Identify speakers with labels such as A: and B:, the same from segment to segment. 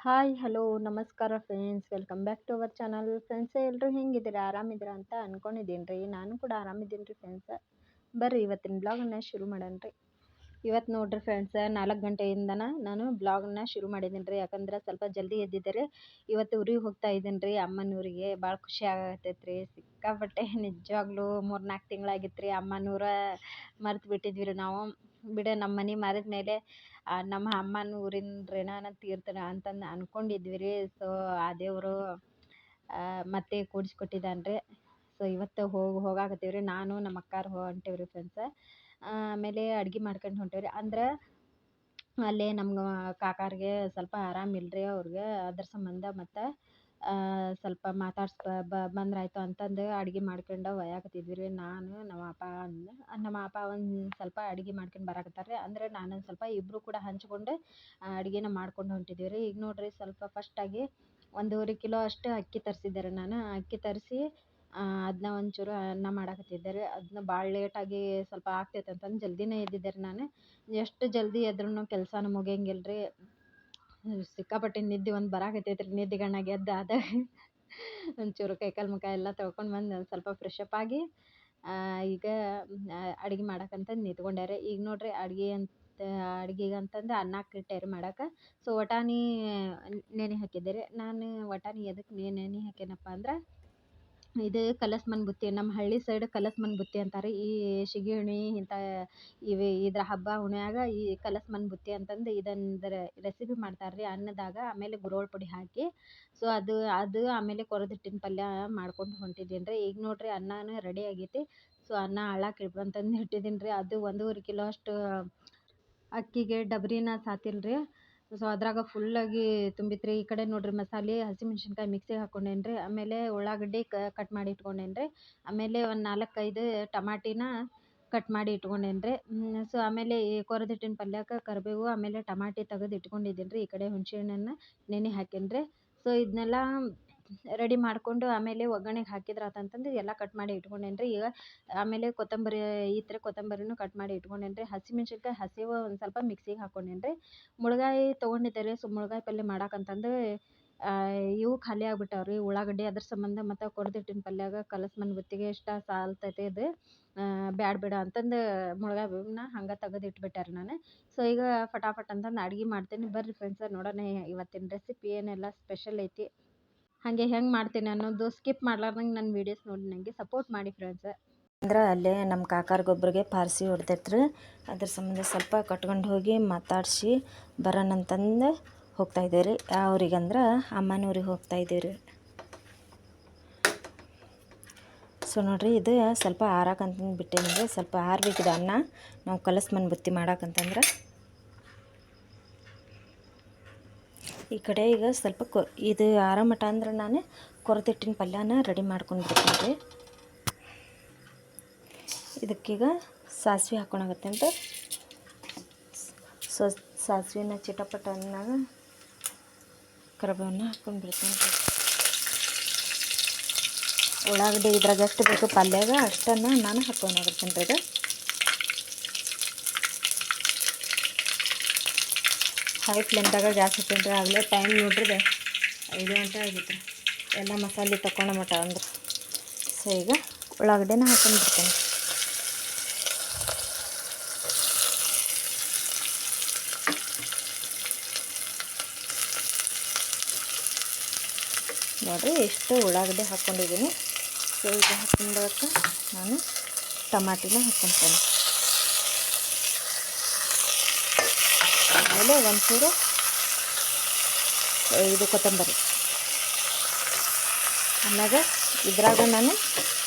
A: Hi hello ನಮಸ್ಕಾರ friends welcome back to our channel friends. ಎಲ್ಲರೂ ಹೆಂಗಿದ್ದೀರಾ, ಆರಾಮಿದ್ದೀರಾ ಅಂತ ಅನ್ಕೊಂಡಿದ್ದೀನಿ ರೀ. ನಾನು ಕೂಡ ಆರಾಮಿದ್ದೀನಿ ರೀ ಫ್ರೆಂಡ್ಸ್. ಬರ್ರಿ ಇವತ್ತಿನ ಬ್ಲಾಗನ್ನು ಶುರು ಮಾಡೋಣ ರೀ. ಇವತ್ತು ನೋಡ್ರಿ ಫ್ರೆಂಡ್ಸ್, 4 ಗಂಟೆಯಿಂದನ ನಾನು ಬ್ಲಾಗನ್ನ ಶುರು ಮಾಡಿದ್ದೀನಿ ರೀ. ಯಾಕಂದ್ರೆ ಸ್ವಲ್ಪ ಜಲ್ದಿ ಎದ್ದಿದ್ದೆ. ಇವತ್ತು ಊರಿಗೆ ಹೋಗ್ತಾ ಇದ್ದೀನಿ ರೀ, ಅಮ್ಮನೂರಿಗೆ. ಭಾಳ ಖುಷಿ ಆಗತೈತೆ ರೀ, ಸಿಕ್ಕಾಪಟ್ಟೆ. ನಿಜವಾಗ್ಲೂ 3-4 ತಿಂಗಳಾಗಿತ್ತು ರೀ ಅಮ್ಮನೂರ ಮರ್ತು ಬಿಟ್ಟಿದ್ವಿ ರೀ ನಾವು. ನಮ್ಮ ಮನೆ ಮಾರಿದ ಮೇಲೆ ನಮ್ಮ ಅಮ್ಮನ ಊರಿನ ಋಣನ ತೀರ್ತಾನೆ ಅಂತಂದು ಅನ್ಕೊಂಡಿದ್ವಿ ರೀ. ಸೊ ಆ ದೇವರು ಮತ್ತೆ ಕೂಡಿಸ್ಕೊಟ್ಟಿದ್ದಾನೆ ರೀ. ಸೊ ಇವತ್ತು ಹೋಗಾಕತ್ತೀವಿ ರೀ, ನಾನು ನಮ್ಮ ಅಕ್ಕಾರು ಹೊಂಟೇವಿ ರೀ ಫ್ರೆಂಡ್ಸ್. ಆಮೇಲೆ ಅಡ್ಗೆ ಮಾಡ್ಕೊಂಡು ಹೊಂಟೇವಿ ರೀ. ಅಂದ್ರೆ ಅಲ್ಲೇ ನಮ್ಗೆ ಕಾಕಾರಿಗೆ ಸ್ವಲ್ಪ ಆರಾಮಿಲ್ರಿ ಅವ್ರಿಗೆ. ಅದ್ರ ಸಂಬಂಧ ಮತ್ತು ಸ್ವಲ್ಪ ಬಂದ್ರಾಯ್ತು ಅಂತಂದು ಅಡ್ಗೆ ಮಾಡ್ಕೊಂಡು ಒಯ್ಯಾಕತ್ತಿದ್ವಿ ರೀ. ನಾನು ನಮ್ಮ ಅಪ್ಪ ಒಂದು ಸ್ವಲ್ಪ ಅಡ್ಗೆ ಮಾಡ್ಕೊಂಡು ಬರಾಕತ್ತಾರೆ ರೀ. ಅಂದರೆ ನಾನೊಂದು ಸ್ವಲ್ಪ ಇಬ್ಬರು ಕೂಡ ಹಂಚ್ಕೊಂಡು ಅಡುಗೆನ ಮಾಡ್ಕೊಂಡು ಹೊಂಟಿದ್ದೀವಿ ರೀ. ಈಗ ನೋಡಿರಿ, ಸ್ವಲ್ಪ ಫಸ್ಟಾಗಿ 1.5 ಕಿಲೋ ಅಷ್ಟು ಅಕ್ಕಿ ತರಿಸಿದ್ದೆ ರೀ ನಾನು. ಅಕ್ಕಿ ತರಿಸಿ ಅದನ್ನ ಒಂಚೂರು ಅನ್ನ ಮಾಡಾಕತ್ತಿದ್ದೆ ರೀ. ಅದನ್ನ ಭಾಳ ಲೇಟಾಗಿ ಸ್ವಲ್ಪ ಆಗ್ತೈತೆ ಅಂತಂದು ಜಲ್ದಿನೇ ಎದ್ದಿದ್ದೆ ರೀ ನಾನು. ಎಷ್ಟು ಜಲ್ದಿ ಎದ್ರೂ ಕೆಲಸನೂ ಮುಗಿಯಂಗಿಲ್ಲ ರೀ. ಸಿಕ್ಕಾಪಟ್ಟೆ ನಿದ್ದೆ ಒಂದು ಬರಾಕತ್ತೈತೆ ರೀ. ನಿದ್ದೆಗಣ್ಣಾಗ ಎದ್ದು ಆದಾಗ ಒಂಚೂರು ಕೈಕಾಲು ಮುಖ ಎಲ್ಲ ತೊಳ್ಕೊಂಡು ಬಂದು ಒಂದು ಸ್ವಲ್ಪ ಫ್ರೆಶ್ ಅಪ್ ಆಗಿ ಈಗ ಅಡ್ಗೆ ಮಾಡಕ್ಕಂತಂದು ನಿಂತ್ಕೊಂಡೆ ರೀ. ಈಗ ನೋಡಿರಿ, ಅಡ್ಗೆಗೆ ಅಂತಂದು ಅನ್ನಕ್ಕೆ ಇಟ್ಟೆ ರೀ ಮಾಡಕ್ಕೆ. ಸೊ ವಟಾಣಿ ನೆನೆ ಹಾಕಿದ್ದೆ ರೀ ನಾನು. ವಟಾಣಿ ಎದಕ್ಕೆ ನೆನೆ ಹಾಕೇನಪ್ಪ ಅಂದ್ರೆ, ಇದು ಕಲಸ್ಮನ್ ಬುತ್ತಿ, ನಮ್ಮ ಹಳ್ಳಿ ಸೈಡ್ ಕಲಸ್ಮನ್ ಬುತ್ತಿ ಅಂತಾರೆ. ಈ ಶಿಗಿ ಹುಣಿ ಇಂಥ ಇದ್ರ ಹಬ್ಬ ಹುಣ್ಯಾಗ ಈ ಕಲಸ್ಮನ್ ಬುತ್ತಿ ಅಂತಂದು ಇದೊಂದು ರೆಸಿಪಿ ಮಾಡ್ತಾರೆ ರೀ ಅನ್ನದಾಗ. ಆಮೇಲೆ ಗುರೋಳ್ ಪುಡಿ ಹಾಕಿ, ಸೊ ಅದು ಆಮೇಲೆ ಕೊರದಿಟ್ಟಿನ ಪಲ್ಯ ಮಾಡ್ಕೊಂಡು ಹೊಂಟಿದ್ದೀನಿ ರೀ. ಈಗ ನೋಡಿರಿ, ಅನ್ನನೂ ರೆಡಿ ಆಗೈತಿ. ಸೊ ಅನ್ನ ಆಳಕ್ಕೆ ಅಂತಂದು ಇಟ್ಟಿದ್ದೀನಿ ರೀ. ಅದು 1.5 ಕಿಲೋ ಅಷ್ಟು ಅಕ್ಕಿಗೆ ಡಬ್ರಿನ ಸಾತಿಲ್ಲ ರೀ. ಸೊ ಅದ್ರಾಗ ಫುಲ್ಲಾಗಿ ತುಂಬಿತ್ತು ರೀ. ಈ ಕಡೆ ನೋಡಿರಿ, ಮಸಾಲೆ ಹಸಿಮೆಣ್ಸಿನ್ಕಾಯಿ ಮಿಕ್ಸಿಗೆ ಹಾಕ್ಕೊಂಡೇನಿ ರೀ. ಆಮೇಲೆ ಉಳ್ಳಾಗಡ್ಡಿ ಕಟ್ ಮಾಡಿ ಇಟ್ಕೊಂಡೇನಿ ರೀ. ಆಮೇಲೆ ಒಂದು 4-5 ಟಮಾಟಿನ ಕಟ್ ಮಾಡಿ ಇಟ್ಕೊಂಡೇನಿ ರೀ. ಸೊ ಆಮೇಲೆ ಈ ಕೊರದಿಟ್ಟಿನ ಪಲ್ಯಕ್ಕೆ ಕರಿಬೇವು ಆಮೇಲೆ ಟಮಾಟಿ ತೆಗೆದು ಇಟ್ಕೊಂಡಿದ್ದೀನಿ ರೀ. ಈ ಕಡೆ ಹುಣಸೆಹಣ್ಣನ್ನು ನೆನೆ ಹಾಕೇನಿ ರೀ. ಸೊ ಇದನ್ನೆಲ್ಲ ರೆಡಿ ಮಾಡಿಕೊಂಡು ಆಮೇಲೆ ಒಗ್ಗರಣೆಗೆ ಹಾಕಿದ್ರಾತಂತಂದು ಎಲ್ಲ ಕಟ್ ಮಾಡಿ ಇಟ್ಕೊಂಡೇನಿ ರೀ. ಈಗ ಆಮೇಲೆ ಕೊತ್ತಂಬರಿ ಇತ್ತು ರೀ, ಕೊತ್ತಂಬರಿನೂ ಕಟ್ ಮಾಡಿ ಇಟ್ಕೊಂಡೇನಿ ರೀ. ಹಸಿಮೆಣ್ಸಿನ್ಕಾಯಿ ಹಸಿವು ಒಂದು ಸ್ವಲ್ಪ ಮಿಕ್ಸಿಗೆ ಹಾಕ್ಕೊಂಡೇನಿ ರೀ. ಮುಳ್ಗಾಯಿ ತೊಗೊಂಡಿದ್ದೆ ರೀ. ಸೊ ಮುಳ್ಗಾಯಿ ಪಲ್ಯ ಮಾಡಕ್ಕಂತಂದು ಇವು ಖಾಲಿ ಆಗ್ಬಿಟ್ಟಾವೆ ರೀ, ಉಳ್ಳಾಗಡ್ಡಿ. ಅದ್ರ ಸಂಬಂಧ ಮತ್ತು ಕೊರದಿಟ್ಟಿನ ಪಲ್ಯಾಗ ಕಲಸ್ಮನ್ ಬುತ್ತಿಗೆ ಇಷ್ಟ ಸಾಲ್ತೈತೆ ಇದು, ಬ್ಯಾಡ ಬೇಡ ಅಂತಂದು ಮುಳ್ಗಾಯಿನ ಹಂಗೆ ತೆಗೆದು ಇಟ್ಬಿಟ್ಟೆ ರೀ ನಾನು. ಸೊ ಈಗ ಫಟಾಫಟ್ ಅಂತಂದು ಅಡ್ಗೆ ಮಾಡ್ತೀನಿ. ಬರ್ರಿ ಫ್ರೆಂಡ್ಸ್, ನೋಡೋಣ ಇವತ್ತಿನ ರೆಸಿಪಿ ಏನೆಲ್ಲ ಸ್ಪೆಷಲ್ ಐತಿ, ಹಾಗೆ ಹೆಂಗೆ ಮಾಡ್ತೀನಿ ಅನ್ನೋದು ಸ್ಕಿಪ್ ಮಾಡ್ಲಾರ್ದಂಗೆ ನನ್ನ ವೀಡಿಯೋಸ್ ನೋಡಿ ನನಗೆ ಸಪೋರ್ಟ್ ಮಾಡಿ ಫ್ರೆಂಡ್ಸ್.
B: ಅಂದ್ರೆ ಅಲ್ಲೇ ನಮ್ಮ ಕಾಕಾರ್ಗೊಬ್ರಿಗೆ ಪಾರ್ಸಿ ಹೊಡೆದೈತ್ರಿ. ಅದ್ರ ಸಂಬಂಧ ಸ್ವಲ್ಪ ಕಟ್ಕೊಂಡು ಹೋಗಿ ಮಾತಾಡಿಸಿ ಬರೋಣಂತಂದು ಹೋಗ್ತಾಯಿದ್ದೀವಿ ರೀ. ಅವ್ರಿಗಂದ್ರೆ ಅಮ್ಮನೂರಿಗೆ ಹೋಗ್ತಾಯಿದ್ದೀವಿ ರೀ. ಸೊ ನೋಡಿರಿ, ಇದು ಸ್ವಲ್ಪ ಆರಾಕಂತಂದು ಬಿಟ್ಟೇನಿ ರೀ. ಸ್ವಲ್ಪ ಆರಬೇಕಿದೆ ಅನ್ನ ನಾವು ಕಲಸ್ಮನ್ ಬುತ್ತಿ ಮಾಡಕ್ಕಂತಂದ್ರೆ. ಈ ಕಡೆ ಈಗ ಸ್ವಲ್ಪ ಇದು ಆರಾಮಟ ಅಂದ್ರೆ ನಾನು ಕೊರತಿಟ್ಟಿನ ಪಲ್ಯನ ರೆಡಿ ಮಾಡ್ಕೊಂಡು ಬಿಡ್ತೀನಿ ರೀ. ಇದಕ್ಕೀಗ ಸಾಸಿವೆ ಹಾಕ್ಕೊಳಗತ್ತೆ ಅಂತ. ಸೊ ಸಾಸಿವೆನ ಚಿಟಪಟ ಅನ್ನಾಗ ಕರಿಬೇವನ್ನ ಹಾಕ್ಕೊಂಡು ಬಿಡ್ತೀನಿ ರೀ. ಉಳ್ಳಾಗಡ್ಡಿ ಇದ್ರಾಗ ಎಷ್ಟು ಬೇಕು ಪಲ್ಯಾಗ ಅಷ್ಟನ್ನು ನಾನು ಹಾಕ್ಕೊಂಡಾಗತ್ತೀನಿ ರೀ. ಇದು ಹೈ ಫ್ಲೇಮ್ದಾಗ ಗ್ಯಾಸ್ ಹಾಕ್ತೀನಿ ರೀ. ಆಗಲೇ ಟೈಮ್ ನೋಡ್ರಿ 5 ಗಂಟೆ ಆಗಿತ್ತು ರೀ, ಎಲ್ಲ ಮಸಾಲೆ ತಗೊಂಡ ಮಟ ಅಂದ್ರೆ. ಸೊ ಈಗ ಉಳ್ಳಾಗಡ್ಡಿನ ಹಾಕ್ಕೊಂಡ್ಬಿಡ್ತೀನಿ. ನೋಡಿರಿ, ಇಷ್ಟು ಉಳ್ಳಾಗಡ್ಡಿ ಹಾಕ್ಕೊಂಡಿದ್ದೀನಿ. ಸೊ ಈಗ ಹಾಕೊಂಡಕ್ಕೆ ನಾನು ಟಮಾಟಿನ ಹಾಕ್ಕೊತೀನಿ. ಆಮೇಲೆ ಒಂಚೂರು ಇದು ಕೊತ್ತಂಬರಿ. ಆಮ್ಯಾಗ ಇದ್ರಾಗ ನಾನು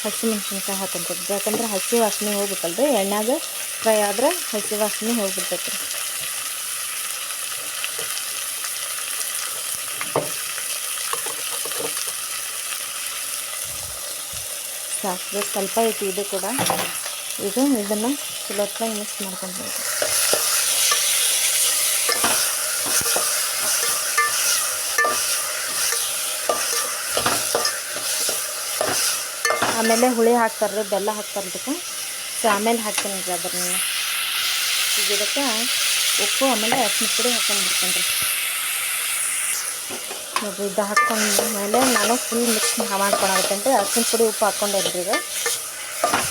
B: ಹಸಿಮೆಣ್ಸಿನ್ಕಾಯಿ ಹಾಕ್ಕೊಂತೀನಿ. ಯಾಕಂದ್ರೆ ಹಸಿ ವಾಸನೆ ಹೋಗ್ಬಿಟ್ಟಲ್ರಿ, ಎಣ್ಣೆಗೆ ಫ್ರೈ ಆದ್ರೆ ಹಸಿ ವಾಸನೆ ಹೋಗ್ಬಿಡ್ತೈತೆ ರೀ. ಸಾಸಿವೆ ಸ್ವಲ್ಪ ಐತಿ ಇದು ಕೂಡ. ಈಗ ಇದನ್ನು ಚಲೋ ಹೊತ್ತಾಗಿ ಮಿಕ್ಸ್ ಮಾಡ್ಕೊಳ್ಬೇಕು. ಆಮೇಲೆ ಹುಳಿ ಹಾಕ್ತಾರೆ ರೀ, ಬೆಲ್ಲ ಹಾಕ್ತಾರೆ ಇದಕ್ಕೆ. ಸೊ ಆಮೇಲೆ ಹಾಕ್ತೀನಿ ರೀ ಅದನ್ನು. ಈಗ ಇದಕ್ಕೆ ಉಪ್ಪು ಆಮೇಲೆ ಅರಿಶಿನ ಪುಡಿ ಹಾಕ್ಕೊಂಡ್ಬಿಡ್ತೀನಿ ರೀ. ನೋಡಿರಿ ಇದು ಹಾಕ್ಕೊಂಡ್ಮೇಲೆ ನಾನು ಫುಲ್ ಮಿಕ್ಸ್ ಮಾಡ್ಕೊಳಾಗತ್ತೇನೆ ರೀ. ಅರ್ಶಿನ ಪುಡಿ ಉಪ್ಪು ಹಾಕ್ಕೊಂಡೇನಿ ರೀ ಈಗ.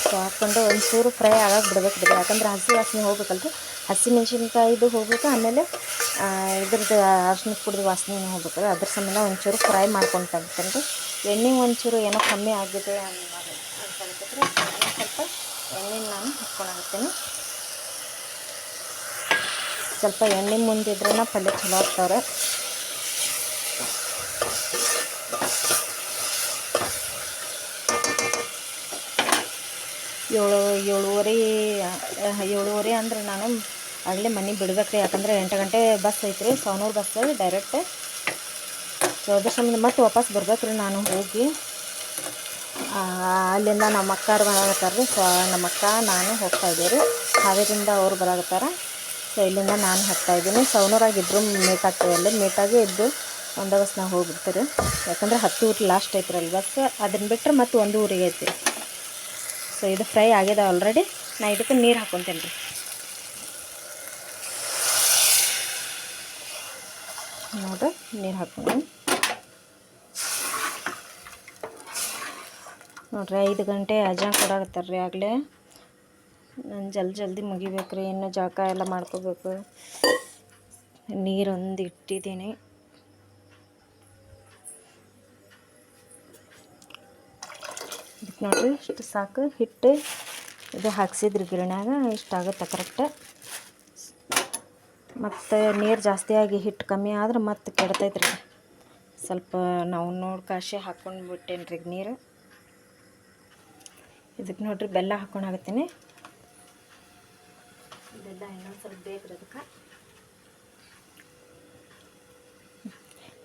B: ಸೊ ಹಾಕ್ಕೊಂಡು ಒಂಚೂರು ಫ್ರೈ ಆಗಕ್ಕೆ ಬಿಡ್ಬೇಕು ರೀ, ಯಾಕಂದ್ರೆ ಹಸಿ ವಾಸನೆ ಹೋಗ್ಬೇಕಲ್ರಿ. ಹಸಿ ಮೆಣಸಿನ್ಕಾಯಿದು ಹೋಗ್ಬೇಕು, ಆಮೇಲೆ ಇದ್ರದ್ದು ಅರ್ಶಿನ ಪುಡಿದು ವಾಸನೆ ಹೋಗ್ಬೇಕು. ಅದ್ರ ಸಂಬಂಧ ಒಂಚೂರು ಫ್ರೈ ಮಾಡ್ಕೊಂಡು ತೆಗಿತೇನೆ ರೀ. ಎಣ್ಣೆ ಒಂಚೂರು ಏನೋ ಕಮ್ಮಿ ಆಗಿದೆ ಅನ್ಸಾಗತ್ತೈತ್ರಿ. ಸ್ವಲ್ಪ ಎಣ್ಣೆ ನಾನು ಹಾಕ್ಕೊಳಾಗತ್ತೇನೆ. ಸ್ವಲ್ಪ ಎಣ್ಣೆ ಮುಂದಿದ್ರೂ ಪಲ್ಯ ಚಲೋ ಆಗ್ತಾವ್ರೆ. ಏಳುವರೆ ಅಂದ್ರೆ ನಾನು ಆಗಲೇ ಮನೆ ಬಿಡ್ಬೇಕು ರೀ, ಯಾಕಂದರೆ 8 ಗಂಟೆ ಬಸ್ ಐತ್ರಿ, ಸವನೂರು ಬಸ್ ಡೈರೆಕ್ಟ್. ಸೊ ಅದ್ರ ಸಂಬಂಧ ಮತ್ತೆ ವಾಪಸ್ ಬರ್ಬೇಕು ರೀ ನಾನು ಹೋಗಿ. ಅಲ್ಲಿಂದ ನಮ್ಮ ಅಕ್ಕಾರು ಬರಾಕತ್ತಾರ ರೀ. ಸೊ ನಮ್ಮ ಅಕ್ಕ ನಾನು ಹೋಗ್ತಾಯಿದ್ದೀವಿ ರೀ. ಹಾವೇರಿಂದ ಅವ್ರು ಬರಾಕತ್ತಾರ. ಸೊ ಇಲ್ಲಿಂದ ನಾನು ಹೋಗ್ತಾಯಿದ್ದೀನಿ. ಸವನೂರಾಗಿದ್ದರು ಮೀಟ್ ಆಗ್ತೀವಿ, ಅಲ್ಲಿ ಮೀಟಾಗಿ ಇದ್ದು ಒಂದೇ ಬಸ್ ನಾವು ಹೋಗ್ಬಿಡ್ತೀವಿ, ಯಾಕಂದರೆ 10 ಊರಿಗೆ ಲಾಸ್ಟ್ ಐತ್ರಿ ಅಲ್ಲಿ ಬಸ್. ಅದನ್ನು ಬಿಟ್ಟರೆ ಮತ್ತು 1 ಊರಿಗೆ ಐತಿ. ಸೊ ಇದು ಫ್ರೈ ಆಗಿದೆ ಆಲ್ರೆಡಿ. ನಾ ಇದಕ್ಕೆ ನೀರು ಹಾಕ್ಕೊತೇನೆ ರೀ. ನೋಡ್ರಿ ನೀರು ಹಾಕ್ಕೊಂಡು ನೋಡ್ರಿ 5 ಗಂಟೆ ಅಜಾನ್ ಕೊಡಾಕತ್ತಾರ ರೀ. ಆಗಲೇ ನಾನು ಜಲ್ದಿ ಮುಗಿಬೇಕು ರೀ. ಇನ್ನು ಜಳಕ ಎಲ್ಲ ಮಾಡ್ಕೋಬೇಕು. ನೀರೊಂದು ಇಟ್ಟಿದ್ದೀನಿ. ಇದಕ್ಕೆ ನೋಡಿರಿ ಇಷ್ಟು ಸಾಕು. ಹಿಟ್ಟು ಇದು ಹಾಕ್ಸಿದ್ರಿ ಗಿರಣ್ಯಾಗ, ಇಷ್ಟ ಆಗುತ್ತೆ ಕರೆಕ್ಟ್. ಮತ್ತು ನೀರು ಜಾಸ್ತಿಯಾಗಿ ಹಿಟ್ಟು ಕಮ್ಮಿ ಆದ್ರೆ ಮತ್ತೆ ಕೆಡ್ತೈತೆ ರೀ. ಸ್ವಲ್ಪ ನಾವು ನೋಡಿ ಕಾಶಿ ಹಾಕ್ಕೊಂಡು ಬಿಟ್ಟೇನಿ ರೀ ನೀರು. ಇದಕ್ಕೆ ನೋಡಿರಿ ಬೆಲ್ಲ ಹಾಕ್ಕೊಂಡಾಗತ್ತೀನಿ. ಬೆಲ್ಲ ಇನ್ನೊಂದು ಸ್ವಲ್ಪ ಬೇಕು ರೀ ಅದಕ್ಕೆ.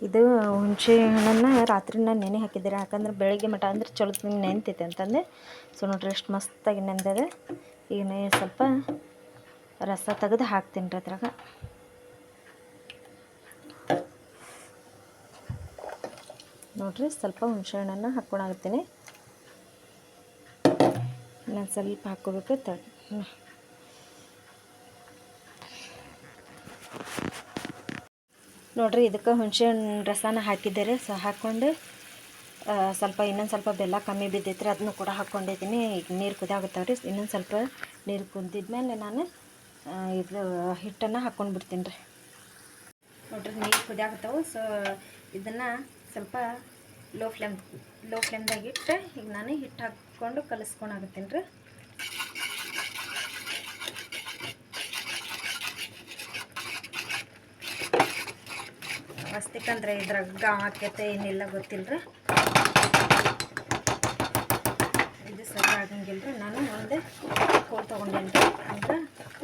B: ಇದು ಹುಣಸೆ ಹಣ್ಣನ್ನು ರಾತ್ರಿ ನಾನು ನೆನೆ ಹಾಕಿದ್ದೀರಿ, ಯಾಕಂದ್ರೆ ಬೆಳಗ್ಗೆ ಮಟ ಅಂದ್ರೆ ಚಲೋ ನೆನ್ತೈತೆ ಅಂತಂದೆ. ಸೊ ನೋಡ್ರಿ ಎಷ್ಟು ಮಸ್ತಾಗಿ ನೆಂದಿದೆ. ಈಗ ಸ್ವಲ್ಪ ರಸ ತೆಗೆದು ಹಾಕ್ತೀನಿ ರೀ ಅದ್ರಾಗ. ನೋಡಿರಿ ಸ್ವಲ್ಪ ಹುಣಸೆ ಹಣ್ಣನ್ನು ಹಾಕ್ಕೊಳಾಗತ್ತೀನಿ. ನಾನು ಸ್ವಲ್ಪ ಹಾಕ್ಕೋಬೇಕು. ನೋಡಿರಿ ಇದಕ್ಕೆ ಹುಣಸೆ ಹಣ್ಣು ರಸನ ಹಾಕಿದ್ದಾರೆ. ಸೊ ಹಾಕ್ಕೊಂಡು ಸ್ವಲ್ಪ ಇನ್ನೊಂದು ಸ್ವಲ್ಪ ಬೆಲ್ಲ ಕಮ್ಮಿ ಬಿದ್ದೈತ್ರಿ, ಅದನ್ನು ಕೂಡ ಹಾಕ್ಕೊಂಡಿದ್ದೀನಿ. ಈಗ ನೀರು ಕುದಿಯಾಗುತ್ತಾವ್ರಿ. ಇನ್ನೊಂದು ಸ್ವಲ್ಪ ನೀರು ಕುದ್ದಿದ್ಮೇಲೆ ನಾನು ಇದು ಹಿಟ್ಟನ್ನು ಹಾಕ್ಕೊಂಡು ಬಿಡ್ತೀನಿ ರೀ. ನೋಡಿರಿ ನೀರು ಕುದಿಯಾಗುತ್ತವೆ. ಸೊ ಇದನ್ನು ಸ್ವಲ್ಪ ಲೋ ಫ್ಲೇಮ್ದಾಗ ಇಟ್ಟು ಈಗ ನಾನು ಹಿಟ್ಟು ಹಾಕ್ಕೊಂಡು ಕಲಿಸ್ಕೊಂಡಾಗತ್ತೀನಿ ರೀ. ಮಸ್ತಿಕಂದ್ರೆ ಇದ್ರಾಗ ಹಾಕೈತೆ ಏನಿಲ್ಲ ಗೊತ್ತಿಲ್ಲ ರೀ. ಇದು ಸರಿ ಆಗಂಗಿಲ್ಲ ರೀ. ನಾನು ಒಂದು ಕೋಲ್ ತೊಗೊಂಡೇನಿ ರೀ, ಅಂದ್ರೆ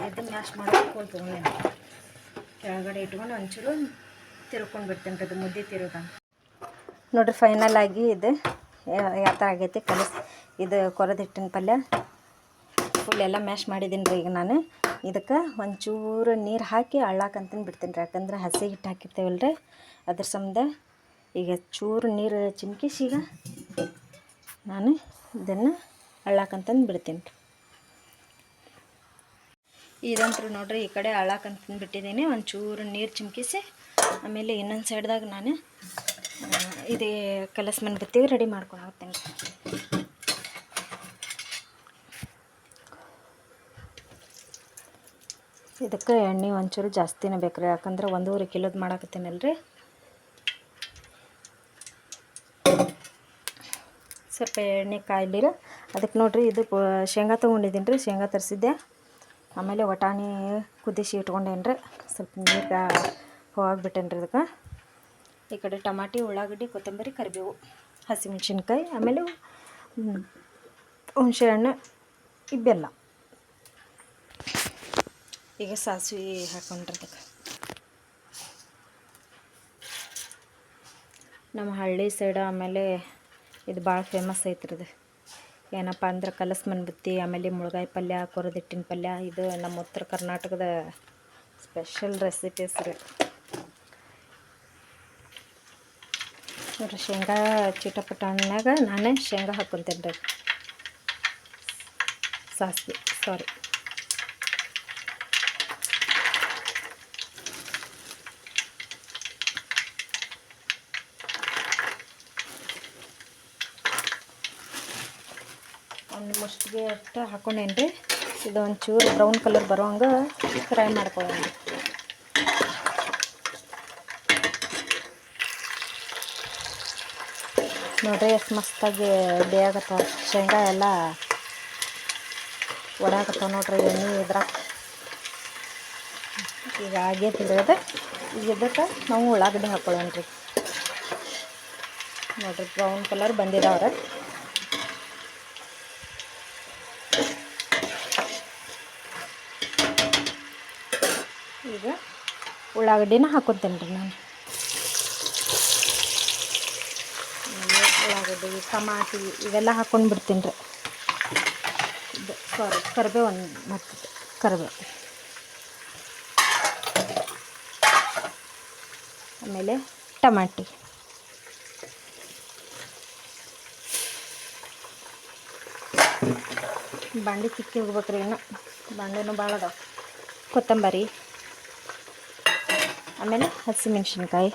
B: ಇದು ಮ್ಯಾಶ್ ಮಾಡೋದು ಕೋಲ್ ತೊಗೊಂಡೇನಿ. ಕೆಳಗಡೆ ಇಟ್ಕೊಂಡು ಒಂಚೂರು ತಿರ್ಕೊಂಡು ಬಿಡ್ತೇನೆ ರೀ, ಅದು ಮುದ್ದೆ ತಿರುಗಂಗೆ. ನೋಡಿರಿ ಫೈನಲ್ ಆಗಿ ಇದು ಯಾವ ಥರ ಆಗೈತಿ ಇದು ಕೊರದ ಹಿಟ್ಟಿನ ಪಲ್ಯ ಫುಲ್ ಎಲ್ಲ ಮ್ಯಾಶ್ ಮಾಡಿದ್ದೀನಿ ರೀ. ಈಗ ನಾನು ಇದಕ್ಕೆ ಒಂಚೂರು ನೀರು ಹಾಕಿ ಅಳ್ಳಾಕಂತಂದು ಬಿಡ್ತೀನಿ ರೀ, ಯಾಕಂದ್ರೆ ಹಸಿ ಹಿಟ್ಟು ಹಾಕಿರ್ತೇವಲ್ಲ ರೀ, ಅದ್ರ ಸಂಬಂಧ ಈಗ ಚೂರು ನೀರು ಚಿಮ್ಕಿಸಿ ಈಗ ನಾನು ಇದನ್ನು ಅಳ್ಳಾಕಂತಂದು ಬಿಡ್ತೀನಿ ರೀ. ಇದಂತೂ ನೋಡಿರಿ ಈ ಕಡೆ ಅಳ್ಳಾಕಂತಂದು ಬಿಟ್ಟಿದ್ದೀನಿ. ಒಂಚೂರು ನೀರು ಚಿಮ್ಕಿಸಿ ಆಮೇಲೆ ಇನ್ನೊಂದು ಸೈಡ್ದಾಗ ನಾನು ಇದೇ ಕಲಸ್ಮನ್ ಬತ್ತೀವಿ ರೆಡಿ ಮಾಡ್ಕೊಂಡು ಹೋಗ್ತೀನಿ. ಇದಕ್ಕೆ ಎಣ್ಣೆ ಒಂಚೂರು ಜಾಸ್ತಿನೇ ಬೇಕು ರೀ, ಯಾಕಂದ್ರೆ 1.5 ಕಿಲೋದು ಮಾಡಾಕತ್ತೀನಲ್ಲ ರೀ. ಸ್ವಲ್ಪ ಎಣ್ಣೆ ಕಾಯ್ಲಿರ ಅದಕ್ಕೆ ನೋಡಿರಿ. ಇದು ಶೇಂಗಾ ತೊಗೊಂಡಿದ್ದೀನಿ ರೀ, ಶೇಂಗಾ ತರಿಸಿದ್ದೆ. ಆಮೇಲೆ ವಟಾಣಿ ಕುದಿಸಿ ಇಟ್ಕೊಂಡೇನಿ ರೀ. ಸ್ವಲ್ಪ ನೀರು ಹೋಗಿಬಿಟ್ಟೇನಿ ರೀ ಅದಕ್ಕೆ. ಈ ಕಡೆ ಟಮಾಟಿ, ಉಳ್ಳಾಗಡ್ಡಿ, ಕೊತ್ತಂಬರಿ, ಕರಿಬೇವು, ಹಸಿಮೆಣ್ಸಿನ್ಕಾಯಿ, ಆಮೇಲೆ ಹುಣಸೆ ಹಣ್ಣು, ಬೆಲ್ಲ. ಈಗ ಸಾಸಿವೆ ಹಾಕೊಂಡ್ರೆ ಅದಕ್ಕೆ ನಮ್ಮ ಹಳ್ಳಿ ಸೈಡ್ ಆಮೇಲೆ ಇದು ಭಾಳ ಫೇಮಸ್ ಐತ್ರಿದು. ಏನಪ್ಪ ಅಂದ್ರೆ ಕಲಸ್ಮನ್ ಬುತ್ತಿ, ಆಮೇಲೆ ಮುಳ್ಗಾಯಿ ಪಲ್ಯ, ಕೊರದಿಟ್ಟಿನ ಪಲ್ಯ. ಇದು ನಮ್ಮ ಉತ್ತರ ಕರ್ನಾಟಕದ ಸ್ಪೆಷಲ್ ರೆಸಿಪೀಸ್ ರೀ. ನೋಡಿರಿ ಶೇಂಗಾ ಚಿಟಪಟನ್ಯಾಗ ನಾನೇ ಶೇಂಗಾ ಹಾಕ್ಕೊತೇನೆ ರೀ. ಸಾಸಿವೆ ಒಂದು ಮುಷ್ಟಿಗೆ ಅಷ್ಟು ಹಾಕೊಂಡೇನಿ ರೀ. ಇದು ಒಂಚೂರು ಬ್ರೌನ್ ಕಲರ್ ಬರೋಂಗೆ ಫ್ರೈ ಮಾಡ್ಕೊಳ್ಳೋಣ. ನೋಡ್ರಿ ಎಷ್ಟು ಮಸ್ತಾಗಿ ಬೇಯಾಗತ್ತಾವ. ಶೇಂಗಾ ಎಲ್ಲ ಒಡ್ಯಾಕತ್ತಾವ ನೋಡ್ರಿ ಎಣ್ಣೆ ಇದ್ರಾಗ. ಈಗ ಆಗೈತಿಲ್ರಿ ಅದು. ಈಗ ಇದಕ್ಕೆ ನಾವು ಉಳ್ಳಾಗಡ್ಡಿ ಹಾಕೊಳ್ಳೋಣ ರೀ. ನೋಡ್ರಿ ಬ್ರೌನ್ ಕಲರ್ ಬಂದಿದಾವ್ರೆ. ಈಗ ಉಳ್ಳಾಗಡ್ಡಿನ ಹಾಕೊತೀನಿ ರೀ ನಾನು. ಉಳ್ಳಾಗಡ್ಡಿ, ಟಮಾಟಿ ಇವೆಲ್ಲ ಹಾಕ್ಕೊಂಡು ಬಿಡ್ತೀನಿ ರೀ. ಇದು ಕರಿಬೇವು ಮತ್ತು ಕರಿಬೇವು, ಆಮೇಲೆ ಟಮಾಟಿ, ಬಾಂಡೆ ತಿಕ್ಕಿ ಹೋಗ್ಬೇಕ್ರಿ. ಇನ್ನು ಬಾಂಡೆನೂ ಭಾಳ ಅದಾವೆ. ಕೊತ್ತಂಬರಿ, ಆಮೇಲೆ ಹಸಿಮೆಣ್ಸಿನ್ಕಾಯಿ.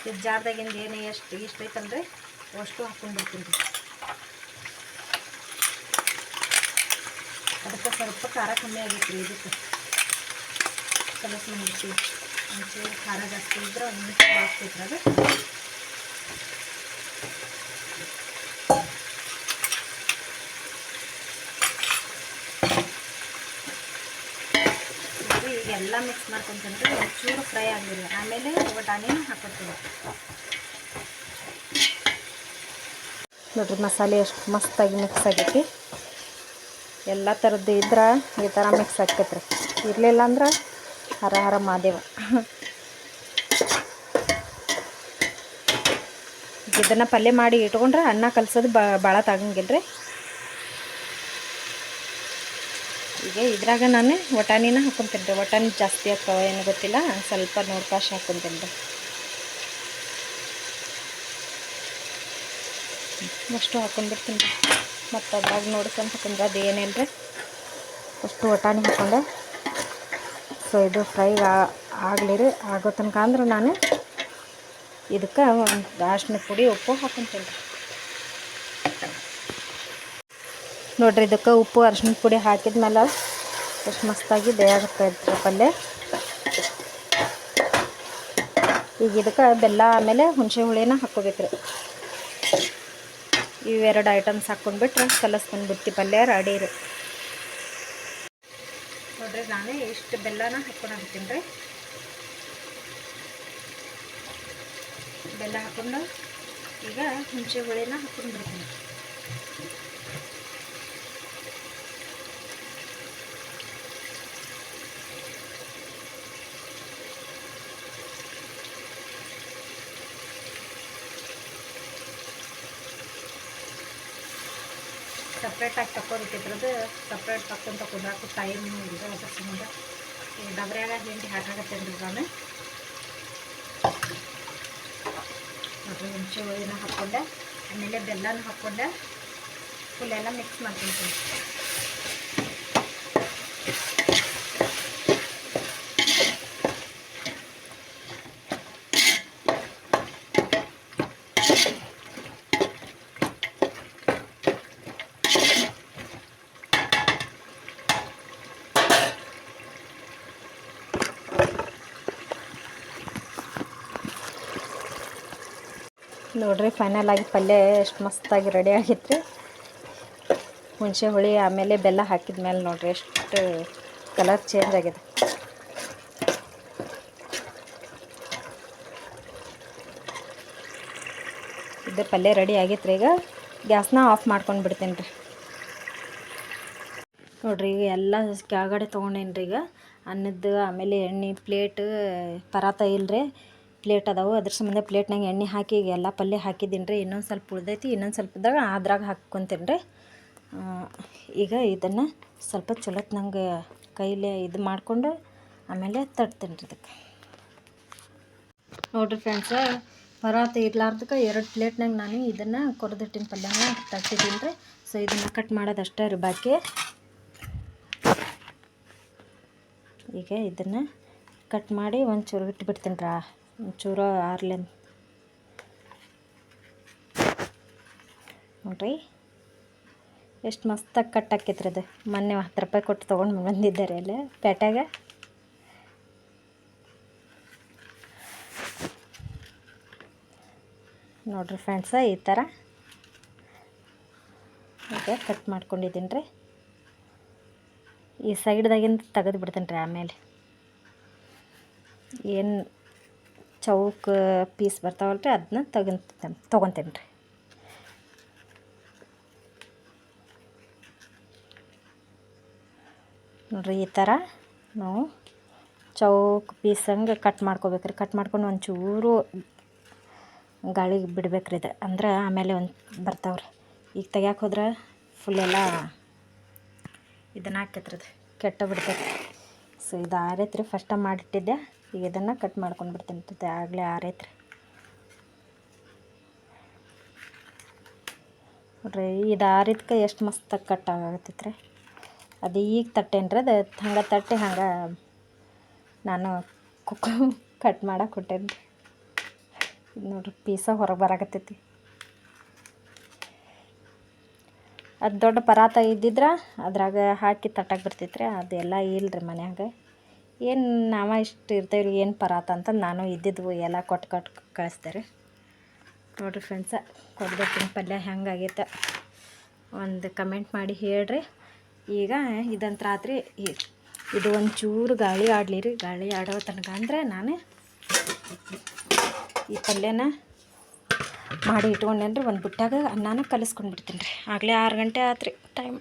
B: ಇದು ಜಾರ್ದಾಗಿಂದ ಏನೇ ಎಷ್ಟು ಐತಂದ್ರೆ ಅಷ್ಟು ಹಾಕ್ಕೊಂಡಿರ್ತೀನಿ ರೀ. ಅದಕ್ಕೆ ಸ್ವಲ್ಪ ಖಾರ ಕಮ್ಮಿ ಆಗೈತೆ ರೀ. ಇದಕ್ಕೆ ಕಲಸ್ ಮಾಡಿರ್ತೀವಿ. ಒಂಚೂರು ಖಾರ ಜಾಸ್ತಿ ಇದ್ರೆ ಒಂದು ಹಾಕ್ತೈತ್ರಿ ಅದು. ಈಗ ಎಲ್ಲ ಮಿಕ್ಸ್ ಮಾಡ್ಕೊತೀನಿ. ಒಂಚೂರು ಫ್ರೈ ಆಗಲಿಲ್ಲ, ಆಮೇಲೆ ಬಟಾಣಿನ ಹಾಕೋತೀನಿ ನೋಡ್ರಿ. ಮಸಾಲೆ ಎಷ್ಟು ಮಸ್ತಾಗಿ ಮಿಕ್ಸ್ ಆಗೈತಿ. ಎಲ್ಲ ಥರದ್ದು ಇದ್ರೆ ಈ ಥರ ಮಿಕ್ಸ್ ಆಕೈತ್ರಿ. ಇರಲಿಲ್ಲ ಅಂದ್ರೆ ಹರ ಹರ ಮಾದೇವ. ಇದನ್ನು ಪಲ್ಯ ಮಾಡಿ ಇಟ್ಕೊಂಡ್ರೆ ಅನ್ನ ಕಲಸೋದು ಭಾಳ ತಾಗಂಗಿಲ್ಲ ರೀ. ಈಗ ಇದ್ರಾಗ ನಾನು ವಟಾಣಿನ ಹಾಕ್ಕೊತೀನಿ ರೀ. ವಟಾಣಿ ಜಾಸ್ತಿ ಆಗ್ತಾವ ಏನು ಗೊತ್ತಿಲ್ಲ, ಸ್ವಲ್ಪ ನೋಡ್ಕಾಶ್ ಹಾಕ್ಕೊತೀನಿ ರೀ. ಅಷ್ಟು ಹಾಕ್ಕೊಂಡ್ಬಿಡ್ತೀನಿ ರೀ. ಮತ್ತು ಅದ್ರಾಗ ನೋಡ್ಕೊಂಡು ಹಾಕೊಂಡ್ರೆ ಅದು ಏನಿಲ್ಲ ರೀ. ಅಷ್ಟು ವಟಾಣಿ ಹಾಕ್ಕೊಂಡೆ. ಸೊ ಇದು ಫ್ರೈ ಆಗಲಿ ರೀ. ಆಗೋ ತನಕ ಅಂದ್ರೆ ನಾನು ಇದಕ್ಕೆ ಒಂದು ಅರಿಶಿನ ಪುಡಿ, ಉಪ್ಪು ಹಾಕ್ಕೊಂತೀನಿ ರೀ. ನೋಡ್ರಿ, ಇದಕ್ಕೆ ಉಪ್ಪು ಅರಿಶಿನ ಪುಡಿ ಹಾಕಿದ್ಮೇಲೆ ಎಷ್ಟು ಮಸ್ತಾಗಿ ಬೇಯಾಗುತ್ತೆ ಇದ್ರೆ ಪಲ್ಯ. ಈಗ ಇದಕ್ಕೆ ಬೆಲ್ಲ ಆಮೇಲೆ ಹುಣಸೆ ಹುಳಿನ ಹಾಕ್ಕೋಬೇಕ್ರಿ. ಇವೆರಡು ಐಟಮ್ಸ್ ಹಾಕ್ಕೊಂಡ್ಬಿಟ್ರೆ ಕಲಸ್ಕೊಂಡು ಬುತ್ತಿ ಪಲ್ಯ ರೆಡಿ ರೀ. ನೋಡ್ರಿ, ನಾನು ಇಷ್ಟು ಬೆಲ್ಲನ ಹಾಕ್ಕೊಂಡು ರೀ. ಬೆಲ್ಲ ಹಾಕ್ಕೊಂಡು ಈಗ ಹುಣಸೆ ಹುಳಿನ ಹಾಕ್ಕೊಂಡು ಬಿಡ್ತೀನಿ. ಸಪ್ರೇಟಾಗಿ ತಕ್ಕೋಬೇಕಿದ್ರದ್ದು ಸಪ್ರೇಟ್ ತಕ್ಕೊಂಡು ಕುದ್ರಾಕು ಟೈಮ್ ಇಲ್ಲ. ಅದ್ರ ಸಂಬಂಧ ಈ ಡಬ್ರ್ಯಾಗ ಹಿಂಡಿ ಹಾಕಾಗತ್ತೇನೆ ರೀ ನಾನು. ನೋಡ್ರಿ, ಹುಣಸೆ ಹುಳಿನ ಹಾಕ್ಕೊಂಡೆ, ಆಮೇಲೆ ಬೆಲ್ಲನ ಹಾಕ್ಕೊಂಡೆ, ಫುಲ್ಲೆಲ್ಲ ಮಿಕ್ಸ್ ಮಾಡ್ಕೊತೀನಿ. ನೋಡ್ರಿ, ಫೈನಲ್ ಆಗಿ ಪಲ್ಯ ಎಷ್ಟು ಮಸ್ತಾಗಿ ರೆಡಿ ಆಗಿತ್ತು ರೀ. ಹುಣಸೆ ಹುಳಿ ಆಮೇಲೆ ಬೆಲ್ಲ ಹಾಕಿದ ಮೇಲೆ ನೋಡ್ರಿ ಎಷ್ಟು ಕಲರ್ ಚೇಂಜ್ ಆಗಿದೆ. ಇದು ಪಲ್ಯ ರೆಡಿ ಆಗಿತ್ತು ರೀ. ಈಗ ಗ್ಯಾಸ್ನ ಆಫ್ ಮಾಡ್ಕೊಂಡು ಬಿಡ್ತೀನಿ ರೀ. ನೋಡ್ರಿ, ಈಗ ಎಲ್ಲ ಕೆಳಗಡೆ ತೊಗೊಂಡೇನಿ ರೀ. ಈಗ ಅನ್ನದ್ದು ಆಮೇಲೆ ಎಣ್ಣೆ ಪ್ಲೇಟ್ ಪರಾತ ಇಲ್ಲರಿ, ಪ್ಲೇಟ್ ಅದಾವೆ. ಅದ್ರ ಸಂಬಂಧ ಪ್ಲೇಟ್ನಾಗ ಎಣ್ಣೆ ಹಾಕಿ ಈಗ ಎಲ್ಲ ಪಲ್ಯ ಹಾಕಿದ್ದೀನಿ ರೀ. ಇನ್ನೊಂದು ಸ್ವಲ್ಪ ಉಳ್ದೈತಿ, ಇನ್ನೊಂದು ಸ್ವಲ್ಪ ಇದ್ದಾಗ ಅದ್ರಾಗ ಹಾಕ್ಕೊತೀನಿ ರೀ. ಈಗ ಇದನ್ನು ಸ್ವಲ್ಪ ಚಲೋತ್ನಂಗೆ ಕೈಲೇ ಇದು ಮಾಡಿಕೊಂಡು ಆಮೇಲೆ ತಟ್ತೀನಿ ರೀ. ಇದಕ್ಕೆ ನೋಡಿರಿ ಫ್ರೆಂಡ್ಸ, ಪರಾತ ಇರ್ಲಾರ್ದಕ್ಕೆ 2 ಪ್ಲೇಟ್ನಾಗ ನಾನು ಇದನ್ನು ಕೊರ್ದಿಟ್ಟಿನ ಪಲ್ಯನ ತಟ್ಟಿದ್ದೀನಿ ರೀ. ಸೊ ಇದನ್ನು ಕಟ್ ಮಾಡೋದು ಅಷ್ಟೇ ರೀ ಬಾಕಿ. ಈಗ ಇದನ್ನು ಕಟ್ ಮಾಡಿ ಒಂಚೂರು ಇಟ್ಬಿಡ್ತೀನಿ ರೀ. ಒಂಚೂರು ಆರ್ಲೆ
A: ನೋಡಿರಿ ಎಷ್ಟು ಮಸ್ತಾಗಿ ಕಟ್ ಹಾಕೈತ್ರಿ ಅದು. ಮೊನ್ನೆ 10 ರೂಪಾಯಿ ಕೊಟ್ಟು ತೊಗೊಂಡು ಬಂದಿದ್ದಾರೆ ಅಲ್ಲಿ ಪೇಟ್ಯಾಗ. ನೋಡಿರಿ ಫ್ರೆಂಡ್ಸ, ಈ ಥರ ಈಗ ಕಟ್ ಮಾಡ್ಕೊಂಡಿದ್ದೀನಿ ರೀ. ಈ ಸೈಡ್ದಾಗಿಂದ ತೆಗೆದು ಬಿಡ್ತೀನಿ ರೀ. ಆಮೇಲೆ ಏನು ಚೌಕ ಪೀಸ್ ಬರ್ತಾವಲ್ಲ ರೀ ಅದನ್ನ ತೊಗೊತೀನಿ ರೀ. ನೋಡಿರಿ ಈ ಥರ ನಾವು ಚೌಕ ಪೀಸ್ ಹಂಗೆ ಕಟ್ ಮಾಡ್ಕೋಬೇಕ್ರಿ. ಕಟ್ ಮಾಡ್ಕೊಂಡು ಒಂಚೂರು ಗಾಳಿಗೆ ಬಿಡ್ಬೇಕ್ರಿ ಇದು, ಅಂದ್ರೆ ಆಮೇಲೆ ಒಂದು ಬರ್ತಾವ್ರಿ. ಈಗ ತೆಗ್ಯಾಕೆ ಹೋದ್ರೆ ಫುಲ್ ಎಲ್ಲ ಇದನ್ನು ಹಾಕೈತ್ರಿ, ಕೆಟ್ಟ ಬಿಡ್ತೈತಿ. ಸೊ ಇದು ಆರೈತ್ರಿ, ಫಸ್ಟ್ ಮಾಡಿಟ್ಟಿದ್ದೆ. ಈಗ ಇದನ್ನು ಕಟ್ ಮಾಡ್ಕೊಂಡು ಬಿಡ್ತೀನಿ. ಆಗಲೇ ಆರೈತ್ರಿ. ನೋಡ್ರಿ ಇದು ಆರಿದ್ಕೆ ಎಷ್ಟು ಮಸ್ತಾಗಿ ಕಟ್ ಆಗತ್ತೈತ್ರಿ. ಅದು ಈಗ ತಟ್ಟೇನ್ರಿ, ಅದು ಹಂಗೆ ತಟ್ಟೆ ಹಂಗೆ ನಾನು ಕಟ್ ಮಾಡಕ್ಕೆ ಕೊಟ್ಟೇನಿ ರೀ. ಇದು ನೋಡ್ರಿ ಪೀಸ ಹೊರಗೆ ಬರಾಕತ್ತೈತಿ. ಅದು ದೊಡ್ಡ ಪರಾತ ಇದ್ದಿದ್ರೆ ಅದ್ರಾಗ ಹಾಕಿ ತಟ್ಟಕ್ಕೆ ಬರ್ತೈತ್ರಿ. ಅದೆಲ್ಲ ಇಲ್ಲರಿ ಮನ್ಯಾಗ. ಏನು ನಾವ ಇಷ್ಟು ಇರ್ತೇವ್ರಿ, ಏನು ಪರಾತ ಅಂತ ನಾನು ಇದ್ದಿದ್ವು ಎಲ್ಲ ಕೊಟ್ಟು ಕಳಿಸ್ದೆ ರೀ. ನೋಡಿರಿ ಫ್ರೆಂಡ್ಸ, ಕೊಡ್ಬೇಕಿನ ಪಲ್ಯ ಹೆಂಗಾಗೈತೆ ಒಂದು ಕಮೆಂಟ್ ಮಾಡಿ ಹೇಳ್ರಿ. ಈಗ ಇದಂತ ರಾತ್ರಿ ಇದು ಒಂಚೂರು ಗಾಳಿ ಆಡಲಿ ರೀ. ಗಾಳಿ ಆಡೋ ತನಕ ಅಂದರೆ ನಾನು ಈ ಪಲ್ಯನ ಮಾಡಿ ಇಟ್ಕೊಂಡೇನ್ರಿ. ಒಂದು ಬುಟ್ಟಾಗ ಅನ್ನನ ಕಲಿಸ್ಕೊಂಡು ಬಿಡ್ತೀನಿ ರೀ. ಆಗಲೇ 6 ಗಂಟೆ ಆತ್ರಿ ಟೈಮ್.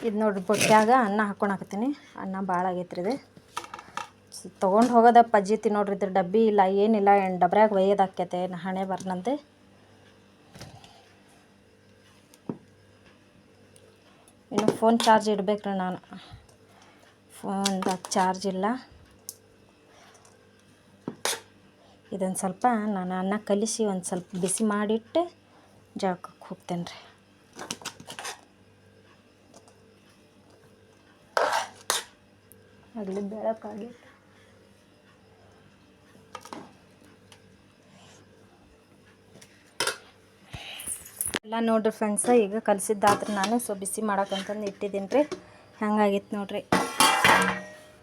A: ಇದು ನೋಡ್ರಿ ಬುಟ್ಟ್ಯಾಗ ಅನ್ನ ಹಾಕ್ಕೊಳಕತ್ತೀನಿ. ಅನ್ನ ಭಾಳ ಆಗೈತ್ರಿ ಇದು. ತೊಗೊಂಡು ಹೋಗೋದ ಪಜ್ಜಿತಿ ನೋಡ್ರಿ. ಇದ್ರ ಡಬ್ಬಿ ಇಲ್ಲ ಏನಿಲ್ಲ, ಡಬ್ರ್ಯಾಗ ಒಯ್ಯೋದು ಆಕ್ಕೈತೆ ಹಣೆ ಬರ್ನಂತೆ. ಇನ್ನು ಫೋನ್ ಚಾರ್ಜ್ ಇಡಬೇಕ್ರಿ ನಾನು. ಫೋನ್ದಾಗ ಚಾರ್ಜ್ ಇಲ್ಲ. ಇದೊಂದು ಸ್ವಲ್ಪ ನಾನು ಅನ್ನ ಕಲಿಸಿ ಒಂದು ಸ್ವಲ್ಪ ಬಿಸಿ ಮಾಡಿಟ್ಟು ಜಳಕಕ್ಕೆ ಹೋಗ್ತೇನೆ ರೀ. ಆಗಲಿ ಬೆಳಕಾಗೈತೆ. ಎಲ್ಲ ನೋಡ್ರಿ ಫ್ರೆಂಡ್ಸ, ಈಗ ಕಲಿಸಿದ್ದಾದ್ರೆ ನಾನು ಬಿಸಿ ಮಾಡೋಕ್ಕಂತಂದು ಇಟ್ಟಿದ್ದೀನಿ ರೀ. ಹಂಗಾಗಿತ್ತು ನೋಡ್ರಿ.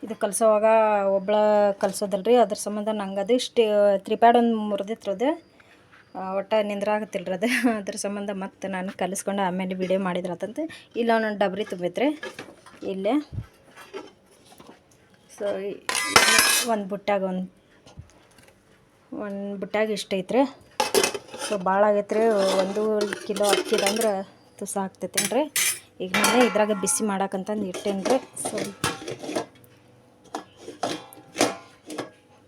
A: ಇದು ಕಲಿಸೋವಾಗ ಒಬ್ಳ ಕಲಿಸೋದಲ್ರಿ, ಅದ್ರ ಸಂಬಂಧ ನಂಗೆ ಅದು ಇಷ್ಟು 3 ಪ್ಯಾಡ್ ಒಂದು ಮುರಿದಿತ್ರದ, ಒಟ್ಟು ನಿಂದ್ರಾಗತ್ತಿಲ್ರಿ ಅದು. ಅದ್ರ ಸಂಬಂಧ ಮತ್ತು ನಾನು ಕಲಿಸ್ಕೊಂಡು ಆಮೇಲೆ ವಿಡಿಯೋ ಮಾಡಿದ್ರತಂತೆ. ಇಲ್ಲ ಒಂದೊಂದು ಡಬ್ರಿ ತುಂಬೈತ್ರಿ ಇಲ್ಲೇ. ಸೊ ಒಂದು ಬುಟ್ಟಾಗ ಒಂದು ಬುಟ್ಟಾಗ ಇಷ್ಟ ಐತ್ರಿ. ಸೊ ಭಾಳ ಆಗೈತ್ರಿ. 1 ಕಿಲೋ ಅಕ್ಕಿದಂದ್ರೆ ತುಸ ಆಗ್ತೈತೇನು ರೀ. ಈಗ ನಾನು ಇದ್ರಾಗ ಬಿಸಿ ಮಾಡಕ್ಕಂತಂದು ಇಟ್ಟೇನಿ ರೀ. ಸೊ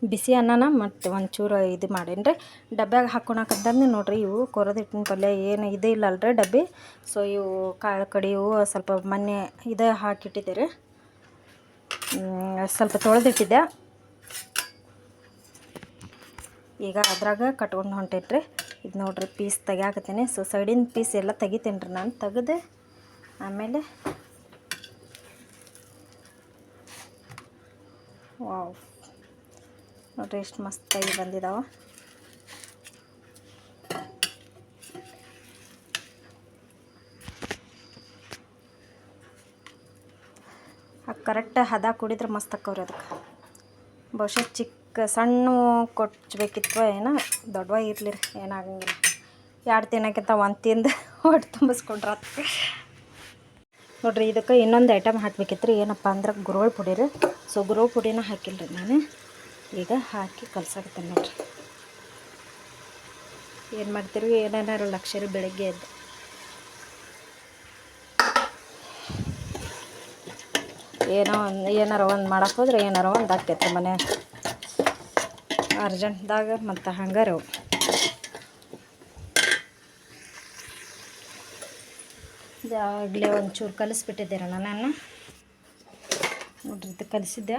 A: ಬಿಸಿ ಅನ್ನನ ಮತ್ತು ಒಂಚೂರು ಇದು ಮಾಡೇನಿ ರೀ. ಡಬ್ಬ್ಯಾಗ ಹಾಕ್ಕೊಳಕಂತಂದು ನೋಡ್ರಿ. ಇವು ಕೊರದಿಟ್ಟಿನ ಪಲ್ಯ ಏನು ಇದು ಇಲ್ಲಲ್ರಿ ಡಬ್ಬಿ. ಸೊ ಇವು ಕಾಳು ಕಡಿ ಇವು ಸ್ವಲ್ಪ ಮೊನ್ನೆ ಇದು ಹಾಕಿಟ್ಟಿದ್ದೆ ರೀ. ಸ್ವಲ್ಪ ತೊಳೆದಿಟ್ಟಿದ್ದೆ. ಈಗ ಅದ್ರಾಗ ಕಟ್ಕೊಂಡು ಹೊಂಟೈತೆ ರೀ. ಇದು ನೋಡ್ರಿ ಪೀಸ್ ತೆಗ್ಯಾಕತ್ತೀನಿ. ಸೊ ಸೈಡಿನ ಪೀಸ್ ಎಲ್ಲ ತೆಗಿತೀನಿ ರೀ ನಾನು. ತೆಗೆದು ಆಮೇಲೆ ವಾವ್ ನೋಡ್ರಿ ಎಷ್ಟು ಮಸ್ತಾಗಿ ಬಂದಿದ್ದಾವ. ಕರೆಕ್ಟ್ ಹದ ಕುಡಿದ್ರೆ ಮಸ್ತ್ ಆಕ್ಕವ್ರಿ. ಅದಕ್ಕೆ ಬಹುಶಃ ಸಣ್ಣ ಕೊಚ್ಚಬೇಕಿತ್ತು, ಏನೋ ದೊಡ್ಡವ ಇರಲಿ ರೀ, ಏನಾಗಂಗಿಲ್ಲ. 2 ತಿನ್ನೋಕ್ಕಿಂತ 1 ತಿಂದು ಹೊಟ್ಟೆ ತುಂಬಿಸ್ಕೊಂಡ್ರೆ ನೋಡ್ರಿ. ಇದಕ್ಕೆ ಇನ್ನೊಂದು ಐಟಮ್ ಹಾಕಬೇಕಿತ್ತು ರೀ. ಏನಪ್ಪ ಅಂದ್ರೆ ಗುರೋಳ್ ಪುಡಿ ರೀ. ಸೊ ಗುರೋಳ್ ಪುಡಿನ ಹಾಕಿಲ್ಲ ರೀ ನಾನು. ಈಗ ಹಾಕಿ ಕಲ್ಸಾಕತ್ತೀನಿ ನೋಡ್ರಿ. ಏನು ಮಾಡ್ತೀರಿ, ಏನೇನಾರು ಲಕ್ಷ ರೀ ಬೆಳಗ್ಗೆ ಎದ್ದು. ಏನಾರು ಒಂದು ಮಾಡಕ್ಕೆ ಹೋದ್ರೆ ಏನಾರು ಒಂದು ಆಕೈತೆ ಮನೆ ಅರ್ಜೆಂಟ್ದಾಗ. ಮತ್ತು ಹಂಗಾರೆ ಆಗಲೇ ಒಂಚೂರು ಕಲಿಸ್ಬಿಟ್ಟಿದ್ದೀರ ನಾನು. ನೋಡ್ರಿ ಇದು ಕಲಿಸಿದ್ದೆ.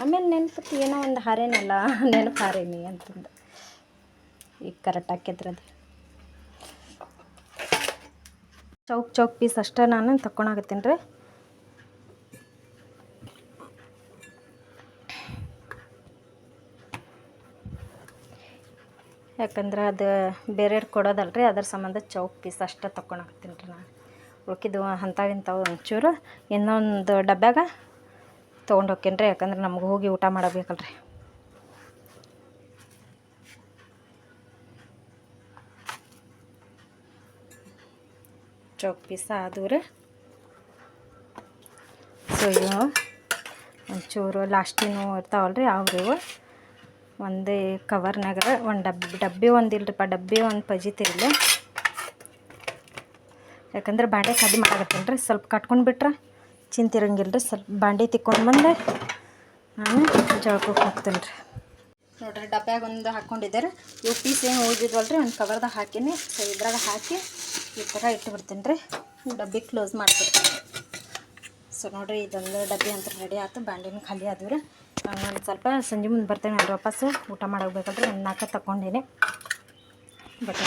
A: ಆಮೇಲೆ ನೆನಪತ್ತು ಏನೋ ಒಂದು ಹಾರೇನಲ್ಲ, ನೆನಪು ಹಾರೇನಿ ಅಂತಂದು. ಈಗ ಕರೆಕ್ಟ್ ಹಾಕಿದ್ರೆ ಅದು ಚೌಕ್ ಪೀಸ್ ಅಷ್ಟೇ ನಾನು ತಕ್ಕೊಳಕತ್ತೀನಿ ರೀ.
B: ಯಾಕಂದ್ರೆ ಅದು ಬೇರೆ ಕೊಡೋದಲ್ರಿ, ಅದ್ರ ಸಂಬಂಧ ಚೌಕ್ ಪೀಸ್ ಅಷ್ಟೇ ತೊಗೊಳಕತ್ತೀನಿ ರೀ ನಾನು. ಉಳ್ಕಿದ್ದು ಅಂಥವು ಒಂಚೂರು ಇನ್ನೊಂದು ಡಬ್ಯಾಗ ತೊಗೊಂಡು ಹೋಗ್ತೀನಿ ರೀ, ಯಾಕಂದ್ರೆ ನಮ್ಗೆ ಹೋಗಿ ಊಟ ಮಾಡಬೇಕಲ್ರಿ. ಚೌಕ್ ಪೀಸ್ ಆದವು ರೀ. ಸೊ ಇವು ಒಂಚೂರು ಲಾಸ್ಟಿನೂ ಇರ್ತಾವಲ್ರಿ, ಅವ್ರಿ ಇವು ಒಂದು ಕವರ್ನಾಗ ಒಂದು ಡಬ್ಬಿ ಒಂದು ಇಲ್ರಿಪ್ಪ, ಡಬ್ಬಿ ಒಂದು ಪಜಿತಿರಲಿಲ್ಲ. ಯಾಕಂದ್ರೆ ಬಾಂಡೆ ಖಾಲಿ ಮಾಡಾಕತ್ತೀನಿ ರೀ, ಸ್ವಲ್ಪ ಕಟ್ಕೊಂಡು ಬಿಟ್ರೆ ಚಿಂತಿರಂಗಿಲ್ಲ ರೀ. ಸ್ವಲ್ಪ ಬಾಂಡೆ ತಿಕ್ಕೊಂಡು ಬಂದು ನಾನು ಜಳಕಕ್ಕೆ ಹೋಗ್ತೀನಿ ರೀ. ನೋಡ್ರಿ ಡಬ್ಬ್ಯಾಗ ಒಂದು ಹಾಕ್ಕೊಂಡಿದ್ದೆ ರೀ. ಇವು ಪೀಸ್ ಏನು ಉಳಿದಿದ್ವಲ್ರಿ ಒಂದು ಕವರ್ದಾಗ ಹಾಕೀನಿ. ಸೊ ಇದ್ರಾಗ ಹಾಕಿ ಈ ಥರ ಇಟ್ಟು ಬಿಡ್ತೀನಿ ರೀ, ಡಬ್ಬಿ ಕ್ಲೋಸ್ ಮಾಡಿಬಿಡ್ತೀನಿ. ಸೊ ನೋಡಿರಿ ಇದೊಂದು ಡಬ್ಬಿ ಅಂತ ರೆಡಿ ಆಯ್ತು. ಬಾಂಡಿನ ಖಾಲಿ ಆದವು ರೀ. ಒಂದು ಸ್ವಲ್ಪ ಸಂಜೆ ಮುಂದೆ ಬರ್ತೇನೆ ನಾನು ವಾಪಸ್ಸು ಊಟ ಮಾಡೋಗ್ಬೇಕಲ್ರಿ. ಒಂದು 4 ತಗೊಂಡೇನೆ ಬಟ್